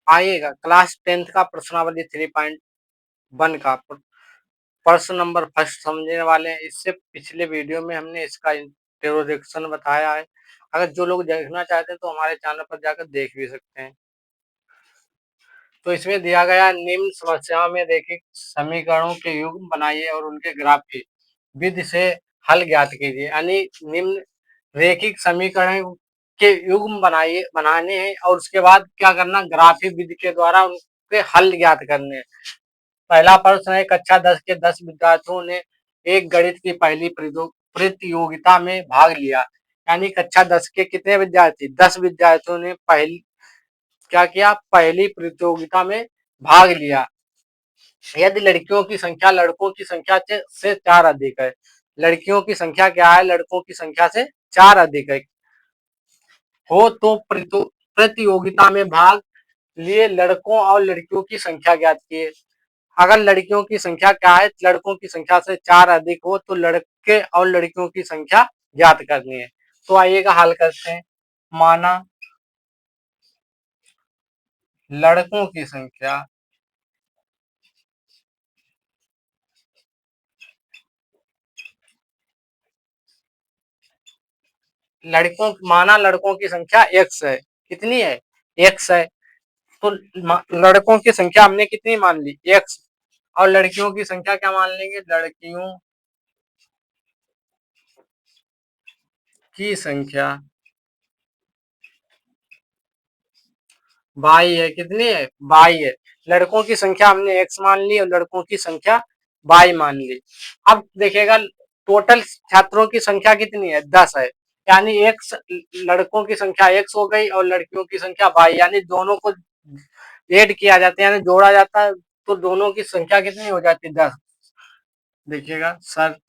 आइएगा class 10th का प्रश्नावली 3.1 का प्रश्न नंबर फर्स्ट समझने वाले हैं। इससे पिछले वीडियो में हमने इसका इंट्रोडक्शन बताया है। अगर जो लोग देखना चाहते हैं तो हमारे चैनल पर जाकर देख भी सकते हैं। तो इसमें दिया गया निम्न समस्याओं में रैखिक समीकरणों के युग्म बनाइए और उनके ग्राफ की विधि से हल ज्ञात कीजिए। यानी निम्न रैखिक समीकरण के युग्म बनाने हैं और उसके बाद क्या करना, ग्राफिक विधि के द्वारा उनके हल ज्ञात करने हैं। पहला प्रश्न है, कक्षा 10 के 10 विद्यार्थियों ने एक गणित की पहली प्रतियोगिता में भाग लिया। यानी कक्षा 10 के कितने विद्यार्थी, 10 विद्यार्थियों ने क्या किया, पहली प्रतियोगिता में भाग लिया। यदि लड़कियों की संख्या लड़कों की संख्या से 4 अधिक है। लड़कियों की संख्या क्या है, लड़कों की संख्या से 4 अधिक है हो तो प्रतियोगिता में भाग लिए लड़कों और लड़कियों की संख्या ज्ञात कीजिए। अगर लड़कियों की संख्या क्या है, लड़कों की संख्या से 4 अधिक हो तो लड़के और लड़कियों की संख्या ज्ञात करनी है। तो आइएगा हल करते हैं। माना लड़कों की संख्या लड़कों की संख्या x है। कितनी है, x है। तो लड़कों की संख्या हमने कितनी मान ली, x। और लड़कियों की संख्या क्या मान लेंगे, लड़कियों की संख्या y है। कितनी है, y है। लड़कों की संख्या हमने x मान ली और लड़कों की संख्या y मान ली। अब देखिएगा टोटल छात्रों की संख्या कितनी है, 10 है। यानी x लड़कों की संख्या x हो गई और लड़कियों की संख्या y, यानी दोनों को ऐड किया जाता है, यानी जोड़ा जाता है, तो दोनों की संख्या कितनी हो जाती है, 10। देखिएगा शर्त,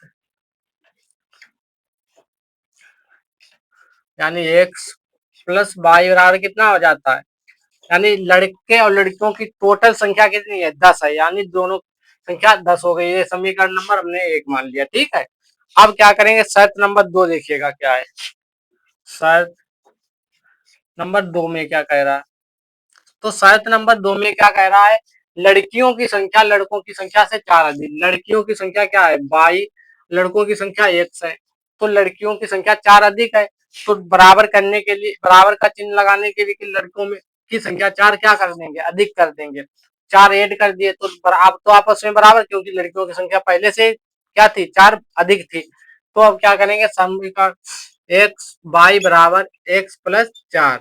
यानी x प्लस y बराबर कितना हो जाता है, यानी लड़के और लड़कियों की टोटल संख्या कितनी है, 10 है। यानी दोनों संख्या 10 हो गई। ये समीकरण नंबर हमने 1 मान लिया, ठीक है। अब क्या करेंगे, शर्त नंबर 2 देखिएगा क्या है। शर्त नंबर 2 में क्या कह रहा है, तो शर्त नंबर 2 में क्या कह रहा है, लड़कियों की संख्या लड़कों की संख्या से 4 अधिक। लड़कियों की संख्या क्या है, 22, लड़कों की संख्या 1 है। तो लड़कियों की संख्या 4 अधिक है। तो बराबर करने के लिए, बराबर का चिन्ह लगाने के लिए कि लड़कों में की संख्या 4 क्या कर देंगे, अधिक कर देंगे। 4 ऐड कर दिए तो अब तो आपस में बराबर, क्योंकि लड़कियों की संख्या पहले से क्या थी, 4 अधिक थी। तो अब क्या करेंगे, समीकरण एक्स वाई बराबर एक्स प्लस 4,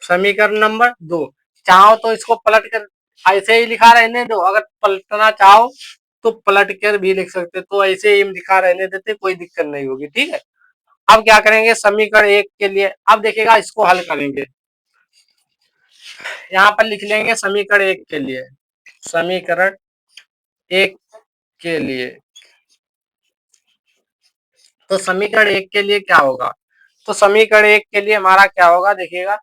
समीकरण नंबर 2। चाहो तो इसको पलट कर ऐसे ही लिखा रहने दो, अगर पलटना चाहो तो पलट कर भी लिख सकते, तो ऐसे ही लिखा रहने देते, कोई दिक्कत नहीं होगी, ठीक है। अब क्या करेंगे, समीकरण 1 के लिए अब देखिएगा इसको हल करेंगे। यहाँ पर लिख लेंगे समीकरण 1 के लिए, समीकरण 1 के लिए। तो समीकरण 1 के लिए क्या होगा, तो समीकरण 1 के लिए हमारा क्या होगा, देखिएगा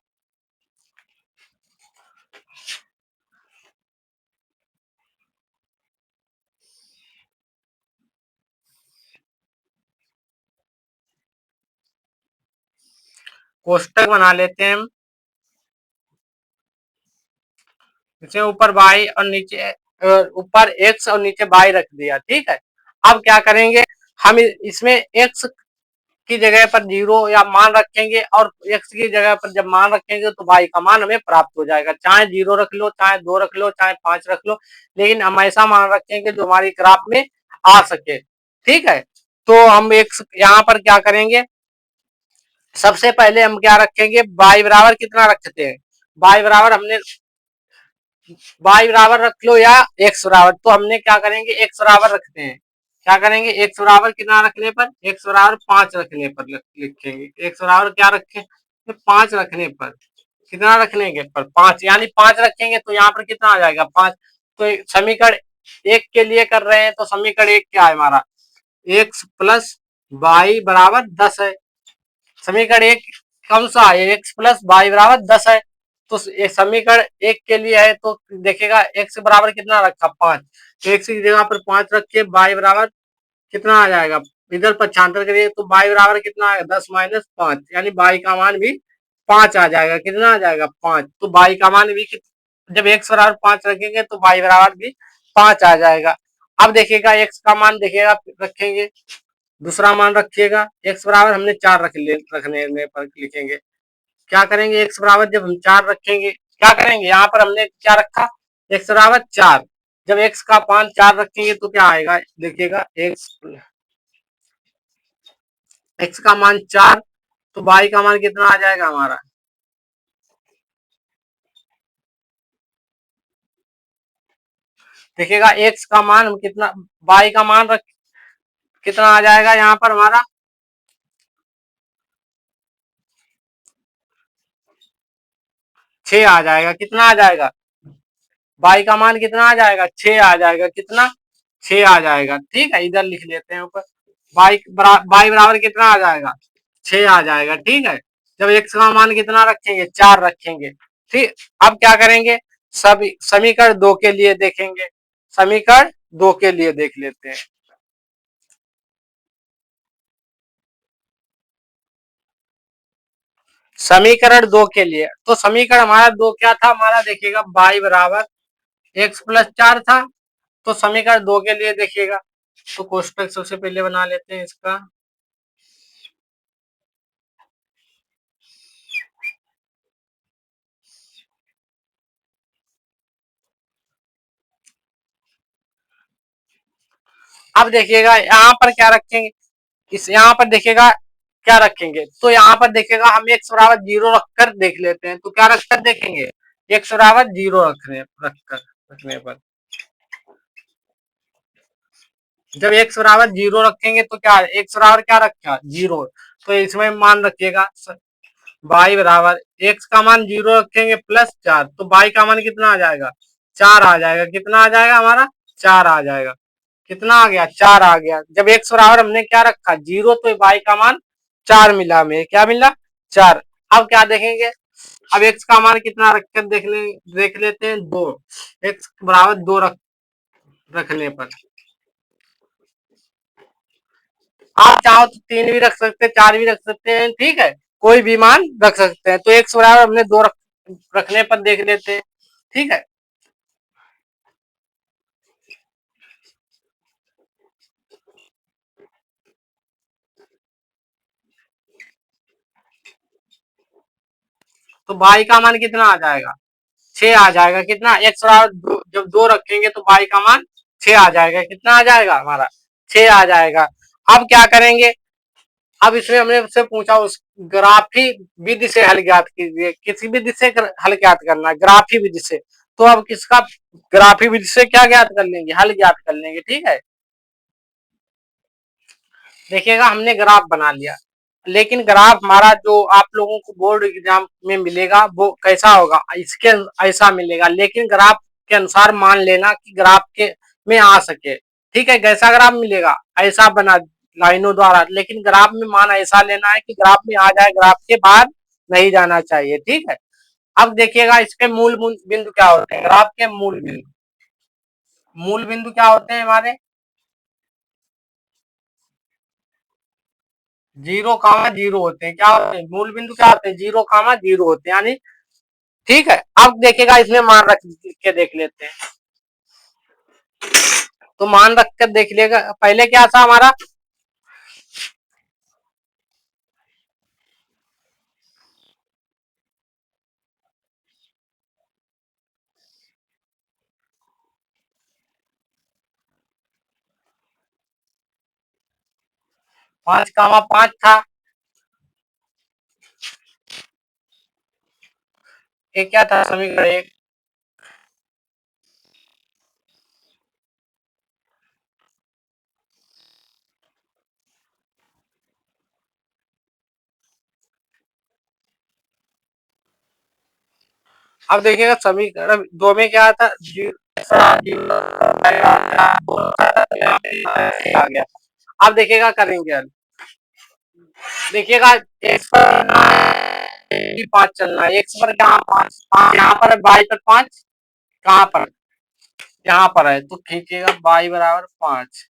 कोष्टक बना लेते हैं हम। इसे ऊपर y और नीचे ऊपर x और नीचे y रख दिया, ठीक है। अब क्या करेंगे, हम इसमें x की जगह पर 0 या मान रखेंगे और x की जगह पर जब मान रखेंगे तो y का मान हमें प्राप्त हो जाएगा। चाहे 0 रख लो, चाहे 2 रख लो, चाहे 5 रख लो, लेकिन हम ऐसा मान रखेंगे जो हमारी ग्राफ में आ सके, ठीक है। तो हम x यहाँ पर क्या करेंगे, सबसे पहले हम क्या रखेंगे, y बराबर कितना रखते हैं, y बराबर हमने y बराबर रख लो या x बराबर, तो हमने क्या करेंगे, x बराबर रखते हैं। क्या करेंगे, x बराबर कितना रखने पर, x बराबर 5 रखने पर लिखेंगे। x बराबर क्या रखें, 5 रखने पर, कितना रखने के पर 5, यानी 5 रखेंगे तो यहाँ पर कितना आ जाएगा, 5। तो समीकरण 1 के लिए कर रहे हैं, तो समीकरण 1 क्या है हमारा, x प्लस वाई बराबर 10 है। समीकरण 1 कौन सा है, x प्लस वाई बराबर 10 है। तो समीकरण 1 के लिए है, तो देखिएगा x बराबर कितना रखा, 5। तो x की जगह पर 5 रख के y बराबर कितना आ जाएगा, इधर पक्षांतर करिए तो y बराबर कितना आएगा, 10 माइनस 5, यानी y का मान भी 5 आ जाएगा। कितना आ जाएगा, 5। तो y का मान भी जब x बराबर 5 रखेंगे तो y बराबर भी 5 आ जाएगा। अब देखिएगा x का मान देखिएगा रखेंगे, दूसरा मान रखिएगा, x बराबर हमने 4 रखने पर लिखेंगे। क्या करेंगे, x बराबर जब हम 4 रखेंगे, क्या करेंगे, यहाँ पर हमने क्या रखा, x बराबर 4, जब x का मान 4 रखेंगे तो क्या आएगा, देखिएगा x का मान 4, तो y का मान कितना आ जाएगा हमारा, देखिएगा x का मान हम कितना, y का मान कितना आ जाएगा यहाँ पर हमारा, 6 आ जाएगा। कितना आ जाएगा, y का मान कितना आ जाएगा, 6 आ जाएगा। कितना, 6 आ जाएगा। ठीक है, इधर लिख लेते हैं ऊपर, y बराबर कितना आ जाएगा, 6 आ जाएगा। ठीक है, जब x का मान कितना रखेंगे, 4 रखेंगे। ठीक, अब क्या करेंगे, सभी समीकरण 2 के लिए देखेंगे, समीकरण 2 के लिए देख लेते हैं। समीकरण 2 के लिए, तो समीकरण हमारा 2 क्या था हमारा, देखिएगा y बराबर x प्लस 4 था। तो समीकरण 2 के लिए देखिएगा, तो कोष्टक सबसे पहले बना लेते हैं इसका। अब देखिएगा यहाँ पर क्या रखेंगे, इस यहाँ पर देखिएगा क्या रखेंगे, तो यहाँ पर देखिएगा हम x बराबर 0 रखकर देख लेते हैं। तो क्या रखकर देखेंगे, x बराबर 0 रखने पर, जब x बराबर 0 रखेंगे तो क्या, x बराबर क्या रखा, 0, तो इसमें मान रखिएगा y बराबर x का मान 0 रखेंगे प्लस 4, तो y का मान कितना आ जाएगा, 4 आ जाएगा। कितना आ जाएगा हमारा, 4 आ जाएगा। कितना आ गया, 4 आ गया। जब x बराबर हमने क्या रखा, 0, तो y का मान 4 मिला हमें, क्या मिला, 4। अब क्या देखेंगे, अब x का मान कितना रखकर देख लेते हैं, 2, x बराबर 2 रखने पर, आप चाहो तो 3 भी रख सकते हैं, 4 भी रख सकते हैं। ठीक है, कोई भी मान रख सकते हैं। तो x बराबर हमने 2 रखने पर देख लेते हैं। ठीक है, तो y का मान कितना आ जाएगा, 6 आ जाएगा। कितना, x बराबर जब 2 रखेंगे तो y का मान 6 आ जाएगा। कितना आ जाएगा हमारा, 6 आ जाएगा। अब क्या करेंगे, अब इसमें हमने उससे पूछा, उस ग्राफी विधि से हल ज्ञात कीजिए, किसी विधि से हल ज्ञात करना है, ग्राफी विधि से। तो अब किसका, ग्राफी विधि से क्या ज्ञात कर लेंगे, हल ज्ञात कर लेंगे। ठीक है, देखिएगा हमने ग्राफ बना लिया, लेकिन ग्राफ हमारा जो आप लोगों को बोर्ड एग्जाम में मिलेगा वो कैसा होगा, इसके ऐसा मिलेगा, लेकिन ग्राफ के अनुसार मान लेना कि ग्राफ के में आ सके। ठीक है, कैसा ग्राफ मिलेगा, ऐसा बना लाइनों द्वारा, लेकिन ग्राफ में मान ऐसा लेना है कि ग्राफ में आ जाए, ग्राफ के बाद नहीं जाना चाहिए। ठीक है, अब देखिएगा इसके मूल बिंदु क्या होते हैं, ग्राफ के मूल बिंदु, मूल बिंदु क्या होते हैं हमारे, 0,0 होते हैं। क्या होते हैं, मूल बिंदु क्या होते हैं, 0,0 होते हैं, यानी। ठीक है, अब देखिएगा इसमें मान रख के देख लेते हैं, तो मान रख कर देख लेगा, पहले क्या था हमारा, 5,5 था, एक क्या था समीकरण एक। अब देखिएगा समीकरण 2 में क्या था, आ गया। अब देखिएगा करेंगे, देखिएगा एक्स पर 5 चलना है, एक्स पर यहाँ 5, यहाँ पर है, बाई पर 5, कहाँ पर, यहाँ पर है, तो खींचेगा बाई बराबर 5,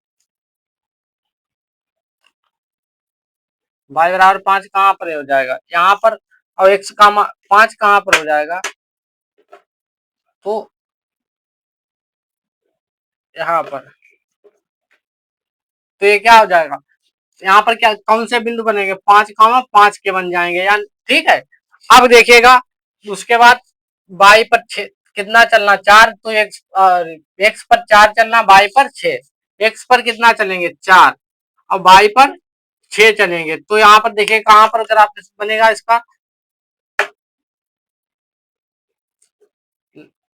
बाई बराबर 5 कहाँ पर हो जाएगा, यहाँ पर, और एक्स का 5 कहाँ पर हो जाएगा, तो यहाँ पर तो ये क्या हो जाएगा, यहाँ पर क्या कौन से बिंदु बनेंगे, 5,5 के बन जाएंगे यानी, ठीक है। अब देखिएगा उसके बाद बाई पर कितना चलना, 4, तो एक्स पर 4 चलना, बाई पर 6, एक्स पर कितना चलेंगे 4 और बाई पर 6 चलेंगे। तो यहाँ पर देखिए कहां पर ग्राफ बनेगा इसका,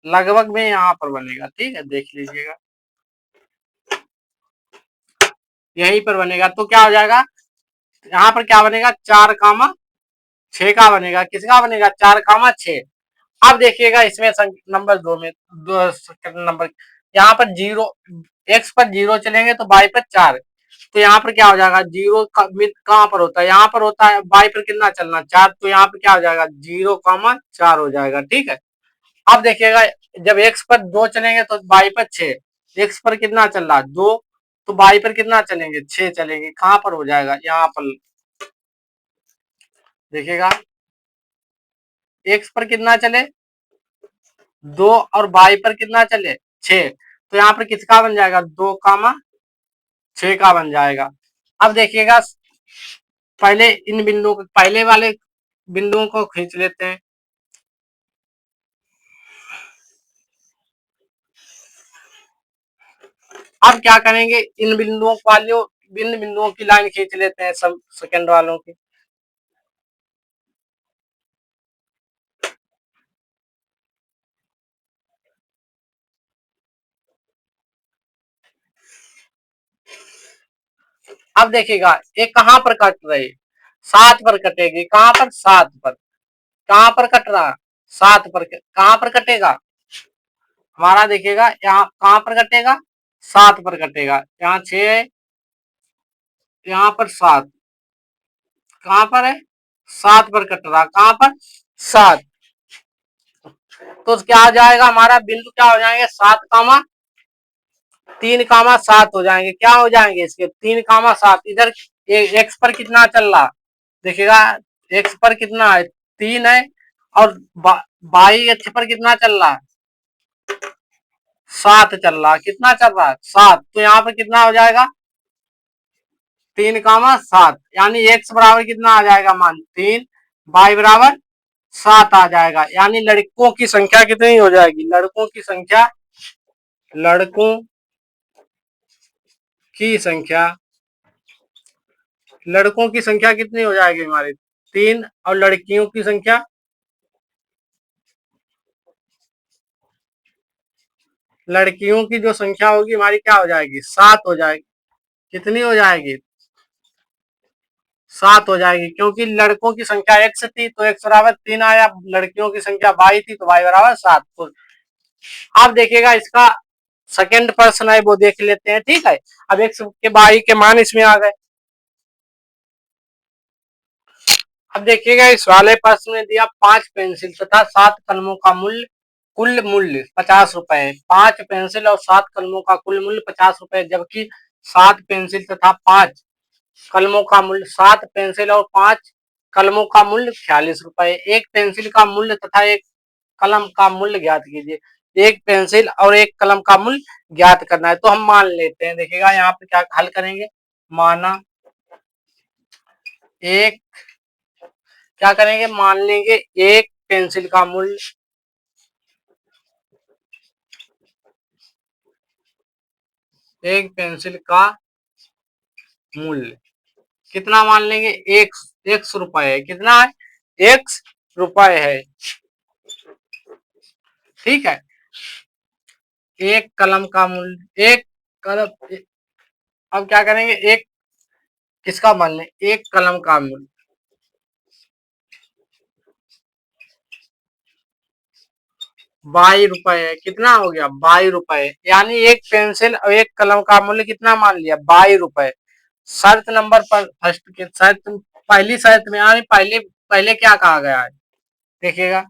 लगभग में यहाँ पर बनेगा, ठीक है, देख लीजिएगा यहीं पर बनेगा। तो क्या हो जाएगा, यहाँ पर क्या बनेगा, 4,6 का बनेगा, किसका बनेगा, 4,6। अब देखिएगा इसमें नंबर 2 में, नंबर यहाँ पर 0, एक्स पर 0 चलेंगे तो बाई पर 4, तो यहाँ पर क्या हो जाएगा, 0 का मिड कहाँ पर होता है, यहाँ पर होता है, बाई पर कितना चलना 4, तो यहाँ पर क्या हो जाएगा 0,4 हो जाएगा, ठीक है। अब देखिएगा जब एक्स पर 2 चलेंगे तो बाई पर 6, एक्स पर कितना चल रहा है 2, तो बाई पर कितना चलेंगे 6 चलेंगे, कहां पर हो जाएगा, यहाँ पर देखिएगा एक्स पर कितना चले 2 और बाई पर कितना चले 6, तो यहाँ पर किसका बन जाएगा 2,6 का बन जाएगा। अब देखिएगा पहले इन बिंदुओं को, पहले वाले बिंदुओं को खींच लेते हैं। अब क्या करेंगे, इन बिंदुओं वालों, इन बिंदुओं की लाइन खींच लेते हैं सब सेकंड वालों की। अब देखिएगा ये कहां पर कट रही, 7 पर कटेगी, कहां पर 7 पर, कहां पर कट रहा 7 पर, कहां पर कटेगा हमारा, देखिएगा यहाँ कहां पर कटेगा 7 पर कटेगा, यहाँ 6 है, यहाँ पर 7, कहां पर है 7 पर कट रहा, कहां पर 7, तो क्या आ जाएगा हमारा बिंदु, क्या हो जाएंगे 3,7 हो जाएंगे, क्या हो जाएंगे इसके 3,7, इधर एक्स पर कितना चल रहा, देखिएगा एक्स पर कितना है 3 है, और बाई एक्स पर कितना चल रहा है 7 चल रहा, कितना चल रहा है 7, तो यहाँ पर कितना हो जाएगा 3,7, यानी एक्स बराबर कितना आ जाएगा मान 3, बाई बराबर 7 आ जाएगा, यानी लड़कों की संख्या कितनी हो जाएगी, लड़कों की संख्या लड़कों की संख्या कितनी हो जाएगी हमारी 3, और लड़कियों की संख्या, लड़कियों की जो संख्या होगी हमारी क्या हो जाएगी 7 हो जाएगी, कितनी हो जाएगी 7 हो जाएगी, क्योंकि लड़कों की संख्या एक्स थी तो एक्स बराबर 3 आया, लड़कियों की संख्या बाई थी तो बाई बराबर 7। तो आप देखिएगा इसका सेकेंड पर्सन है वो देख लेते हैं, ठीक है। अब एक्स के बाई के मान इसमें आ गए। अब देखिएगा इस वाले प्रश्न में दिया 5 पेंसिल तथा 7 कलमों का मूल्य, कुल मूल्य 50 रुपए है। 5 पेंसिल और 7 कलमों का कुल मूल्य 50 रुपए, जबकि 7 पेंसिल तथा 5 कलमों का मूल्य, 7 पेंसिल और 5 कलमों का मूल्य 46 रुपए। एक पेंसिल का मूल्य तथा एक कलम का मूल्य ज्ञात कीजिए। एक पेंसिल और एक कलम का मूल्य ज्ञात करना है, तो हम मान लेते हैं। देखिएगा यहाँ पे क्या हल करेंगे, माना एक, क्या करेंगे मान लेंगे एक पेंसिल का मूल्य, एक पेंसिल का मूल्य कितना मान लेंगे, एक्स रुपए है, कितना है एक्स रुपए है, ठीक है। एक कलम का मूल्य, एक कलम, अब क्या करेंगे एक किसका मान लें, एक कलम का मूल्य 22 रुपए है, कितना हो गया 22 रुपए, यानी एक पेंसिल और एक कलम का मूल्य कितना मान लिया 22 रुपए। शर्त नंबर पर फर्स्ट के शर्त, पहली शर्त में, यानी पहले पहले क्या कहा गया है, देखिएगा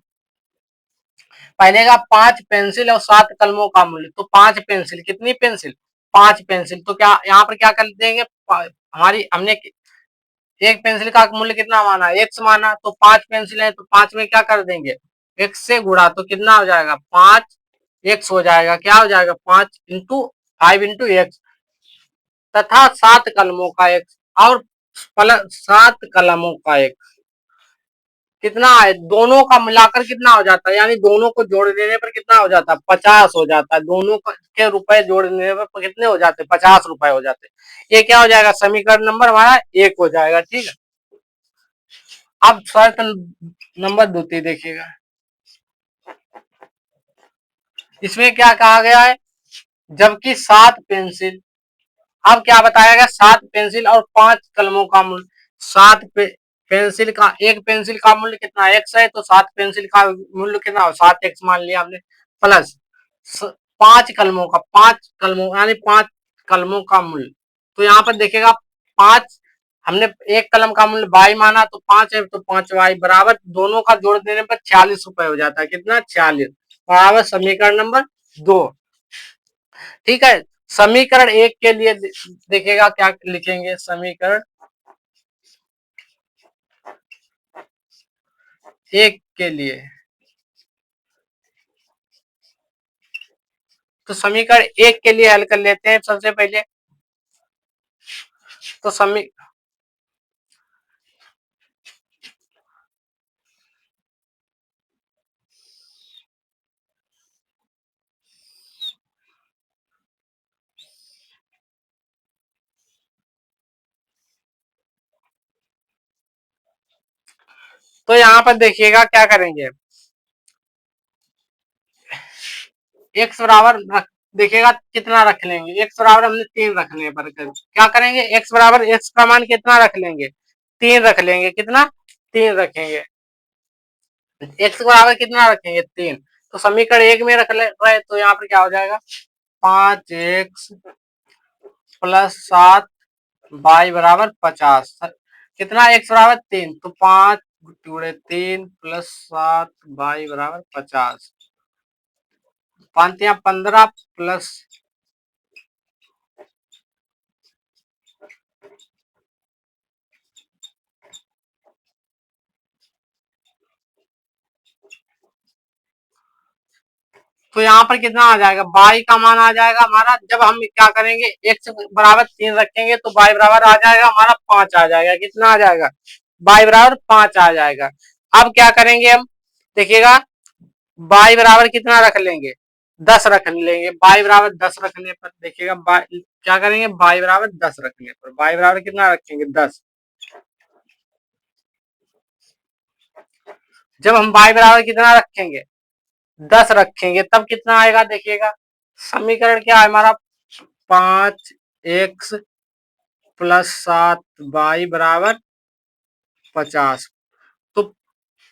पहले का 5 पेंसिल और 7 कलमों का मूल्य, तो 5 पेंसिल, कितनी पेंसिल 5 पेंसिल, तो क्या यहाँ पर क्या कर देंगे, हमारी हमने एक पेंसिल का मूल्य कितना माना एक्स माना, तो 5 पेंसिल है तो 5 में क्या कर देंगे एक्स से गुणा, तो कितना हो जाएगा 5 एक्स हो जाएगा, क्या हो जाएगा 5 इंटू 5 इंटू एक्स तथा 7 कलमों का एक्स और प्लस 7 कलमों का एक्स कितना है, दोनों का मिलाकर कितना हो जाता है, यानी दोनों को जोड़ देने पर कितना हो जाता है 50 हो जाता है, दोनों के रुपए जोड़ देने पर कितने हो जाते हैं 50 रुपए हो जाते हैं। ये क्या हो जाएगा, समीकरण नंबर हमारा 1 हो जाएगा। ठीक है, अब शर्त नंबर 2 देखिएगा, इसमें क्या कहा गया है, जबकि 7 पेंसिल, अब क्या बताया गया, 7 पेंसिल और 5 कलमों का मूल्य, 7 पेंसिल का, एक पेंसिल का मूल्य कितना एक्स है, तो 7 पेंसिल का मूल्य कितना हो 7 एक्स मान लिया हमने, प्लस 5 कलमों का, 5 कलमों यानी 5 कलमों का मूल्य, तो यहाँ पर देखिएगा 5, हमने एक कलम का मूल्य बाई माना तो 5 है, तो 5 वाई बराबर दोनों का जोड़ देने पर 46 रुपए हो जाता है, कितना 46 बराबर समीकरण नंबर 2। ठीक है, समीकरण 1 के लिए देखिएगा क्या लिखेंगे, समीकरण 1 के लिए, तो समीकरण 1 के लिए हल कर लेते हैं सबसे पहले, तो यहाँ पर देखिएगा क्या करेंगे, एक्स बराबर देखिएगा कितना रख लेंगे, एक्स बराबर हमने 3 रखने पर क्या करेंगे, एक्स बराबर एक्स का मान कितना रख लेंगे 3 रख लेंगे, कितना 3 रखेंगे, एक्स बराबर कितना रखेंगे 3, तो समीकरण 1 में रख रहे तो यहाँ पर क्या हो जाएगा 5x प्लस 7 वाई बराबर 50, कितना एक्स बराबर 3, तो 5 गुणे 3 प्लस 7 वाई बराबर 50, 5 या 15 प्लस, तो यहाँ पर कितना आ जाएगा, बाई का मान आ जाएगा हमारा, जब हम क्या करेंगे एक्स बराबर 3 रखेंगे तो बाई बराबर आ जाएगा हमारा 5 आ जाएगा, कितना आ जाएगा बाई बराबर 5 आ जाएगा। अब क्या करेंगे हम, देखिएगा बाई बराबर कितना रख लेंगे 10 रख लेंगे, बाई बराबर 10 रखने पर देखिएगा क्या करेंगे, बाई बराबर 10 रखने पर बाई बराबर कितना रखेंगे 10, जब हम बाई बराबर कितना रखेंगे 10 रखेंगे तब कितना आएगा, देखिएगा समीकरण क्या है हमारा 5x प्लस 7 वाई बराबर 50, तो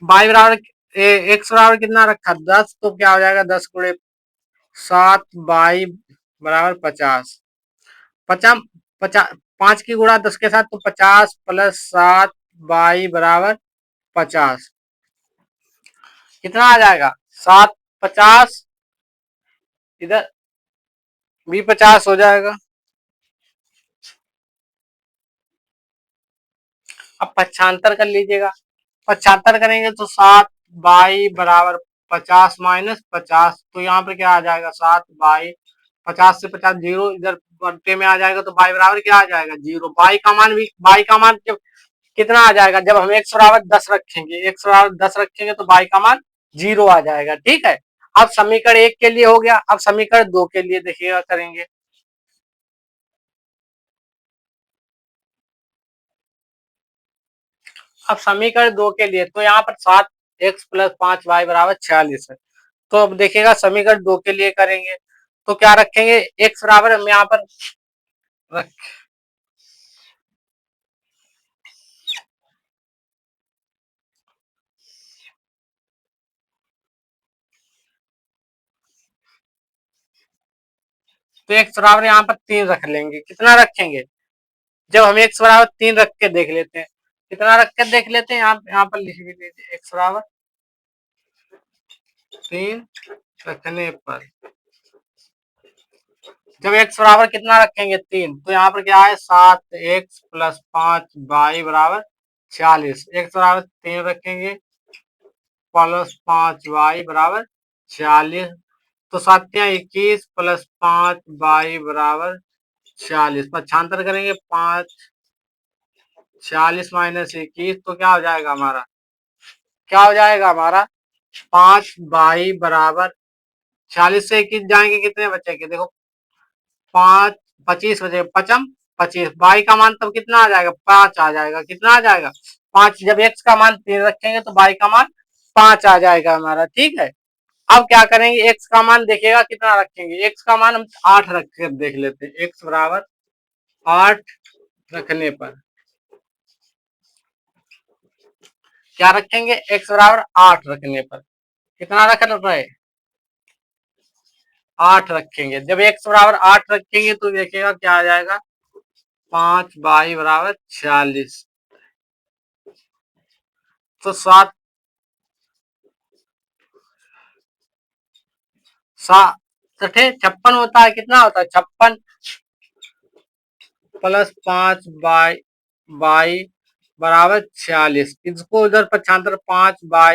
वाई बराबर एक्स बराबर कितना रखा 10, तो क्या हो जाएगा 10 गुणे 7 वाई बराबर 50, 50 50 5 की गुणा 10 के साथ तो 50 प्लस 7 वाई बराबर 50, कितना आ जाएगा 7 50, इधर भी 50 हो जाएगा। अब पक्षांतर कर लीजिएगा, पक्षांतर करेंगे तो 7 बाई बराबर 50 माइनस 50, तो यहाँ पर क्या आ जाएगा 7 बाई 50 से 50 जीरो, इधर बट्टे में आ जाएगा तो बाई बराबर क्या आ जाएगा 0, बाई का मान भी, बाई का मान कितना आ जाएगा, जब हम एक्स बराबर 10 रखेंगे, एक्स बराबर 10 रखेंगे तो बाई का मान 0 आ जाएगा। ठीक है, अब समीकरण 1 के लिए हो गया, अब समीकरण 2 के लिए देखिएगा करेंगे, अब समीकरण 2 के लिए तो यहाँ पर 7x प्लस 5y बराबर 46 है, तो अब देखिएगा समीकरण 2 के लिए करेंगे तो क्या रखेंगे, x बराबर हम यहाँ पर रख, तो x बराबर यहाँ पर 3 रख लेंगे, कितना रखेंगे, जब हम x बराबर 3 रख के देख लेते हैं, कितना रख के देख लेते हैं, यहाँ पर लिख भी लीजिए x बराबर 3 रखने पर, जब x बराबर कितना रखेंगे 3, तो यहाँ पर क्या है 7x प्लस 5y बराबर 46, x बराबर 3 रखेंगे प्लस 5y बराबर 46, तो 7×21 प्लस 5 बराबर 46। पक्षांतर करेंगे 5, 46 माइनस 21 तो क्या हो जाएगा हमारा, क्या हो जाएगा हमारा 5 बराबर 46 से 21 जाएंगे, कितने बचेंगे देखो 5, 25 बचे, पचम 25, बाई का मान तब कितना आ जाएगा 5 आ जाएगा, कितना आ जाएगा 5। जब एक्स का मान 3 रखेंगे तो बाई का मान 5 आ जाएगा हमारा, ठीक है। अब क्या करेंगे, एक्स का मान देखिएगा कितना रखेंगे, एक्स का मान हम 8 रख कर देख लेते हैं। एक्स बराबर 8 रखने पर क्या रखेंगे, एक्स बराबर 8 रखने पर कितना रख रहे, 8 रखेंगे। जब एक्स बराबर 8 रखेंगे तो देखिएगा क्या आ जाएगा, 5 बराबर 46, तो 7 56 होता है, कितना होता है 56 प्लस 5 बराबर 46। इसको उधर पक्षांतर 5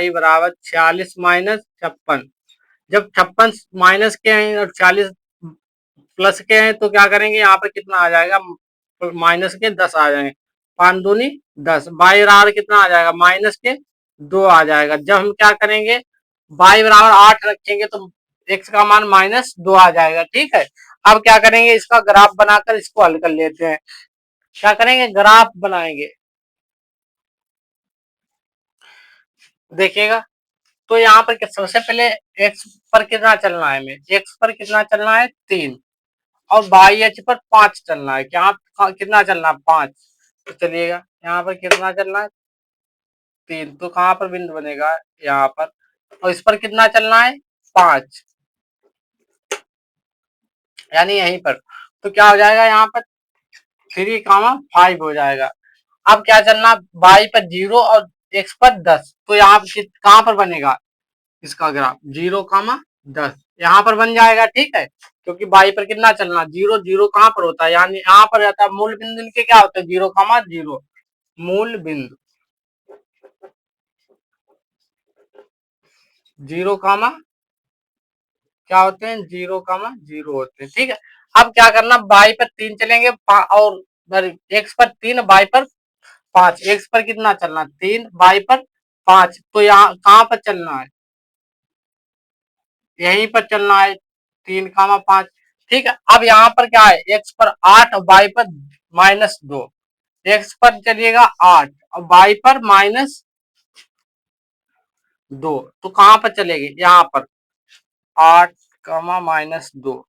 बराबर 46 माइनस 56। जब 56 माइनस के हैं और 40 प्लस के हैं तो क्या करेंगे, यहाँ पर कितना आ जाएगा, माइनस के 10 आ जाएंगे, 5 दूनी 10, बाई बराबर कितना आ जाएगा माइनस के 2 आ जाएगा। जब हम क्या करेंगे, बाई बराबर 8 रखेंगे तो एक्स का मान -2 आ जाएगा, ठीक है। अब क्या करेंगे, इसका ग्राफ बनाकर इसको हल कर लेते हैं। क्या करेंगे, ग्राफ बनाएंगे, देखिएगा। तो यहाँ पर सबसे पहले एक्स पर कितना चलना है, हमें एक्स पर कितना चलना है 3, और बाई एच पर 5 चलना है, क्या कितना चलना है 5। तो चलिएगा यहाँ पर कितना चलना है 3, तो कहाँ पर बिंदु बनेगा यहाँ पर, और इस पर कितना चलना है 5, यानी यहीं पर। तो क्या हो जाएगा यहाँ पर 3, 5 हो जाएगा। अब क्या चलना, बाई पर 0 और एक्स पर 10, तो यहाँ कहाँ पर बनेगा इसका ग्राफ 0, 10 यहाँ पर बन जाएगा, ठीक है। क्योंकि बाई पर कितना चलना 0, 0 कहाँ पर होता है, यानी यहाँ पर रहता है मूल बिंदु के क्या होता है 0, 0 मूल बिंदु 0, क्या होते हैं 0, 0 होते हैं, ठीक है। अब क्या करना, बाई पर 3 चलेंगे और एक्स पर 3, बाई पर 5, एक्स पर कितना चलना 3, बाई पर 5, तो यहाँ कहाँ पर चलना है, यहीं पर चलना है 3, 5, ठीक है। अब यहाँ पर क्या है, एक्स पर 8 और बाई पर -2, एक्स पर चलिएगा 8 और बाई पर -2, तो कहाँ पर चलेगी यहाँ पर 8, -2,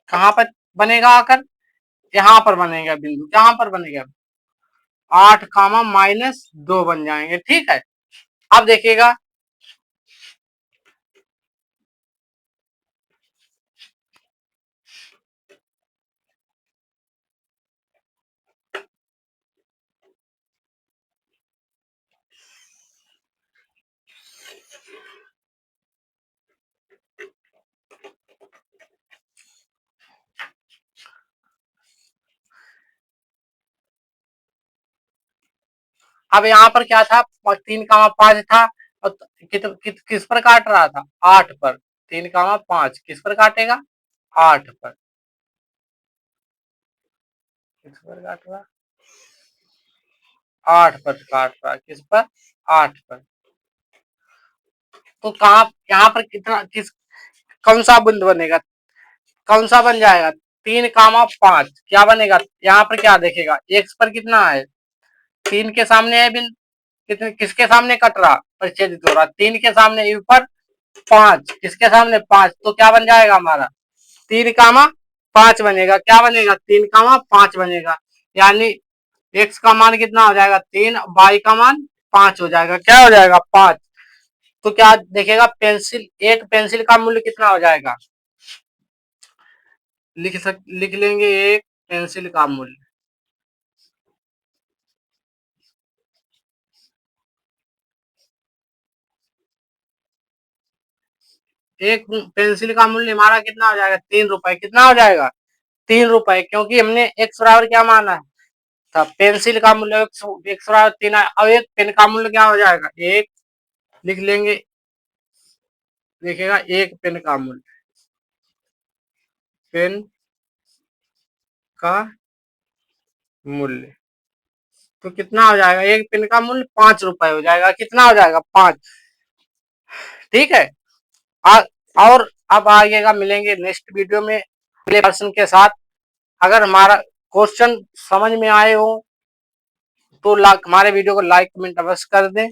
कहाँ पर बनेगा आकर, यहाँ पर बनेगा बिंदु, कहाँ पर बनेगा 8, -2 बन जाएंगे, ठीक है। अब देखिएगा, अब यहाँ पर क्या था 3, 5 था, और किस पर काट रहा था 8 पर, 3, 5 किस पर काटेगा 8 पर, किस पर काट रहा 8 पर काट रहा, किस पर 8 पर। तो कहाँ यहाँ पर कितना कौन सा बिंदु बनेगा, कौन सा बन जाएगा 3, 5 क्या बनेगा, यहाँ पर क्या देखेगा एक्स पर कितना है 3 के सामने है बिंदु, कितने किसके सामने कट रहा परिच्छेदित हो रहा 3 के सामने, ऊपर 5 किसके सामने 5, तो क्या बन जाएगा हमारा 3, 5 बनेगा, क्या बनेगा 3, 5 बनेगा। यानी एक्स का मान कितना हो जाएगा 3, बाई का मान 5 हो जाएगा, क्या हो जाएगा 5। तो क्या देखेगा, एक पेंसिल का मूल्य कितना हो जाएगा, लिख लेंगे एक पेंसिल का मूल्य, एक पेंसिल का मूल्य हमारा कितना हो जाएगा 3 रुपए, कितना हो जाएगा 3 रुपए, क्योंकि हमने एक्स बराबर क्या माना है था। पेंसिल का मूल्य 103 है। अब एक पेन का मूल्य क्या हो जाएगा, एक लिख लेंगे, देखिएगा एक पेन का मूल्य, पेन का मूल्य तो कितना हो जाएगा, एक पेन का मूल्य 5 रुपए हो जाएगा। कितना हो जाएगा, 5। ठीक है। आ, और अब आइएगा, मिलेंगे नेक्स्ट वीडियो में अगले पर्सन के साथ। अगर हमारा क्वेश्चन समझ में आए हो तो हमारे वीडियो को लाइक कमेंट अवश्य कर दें।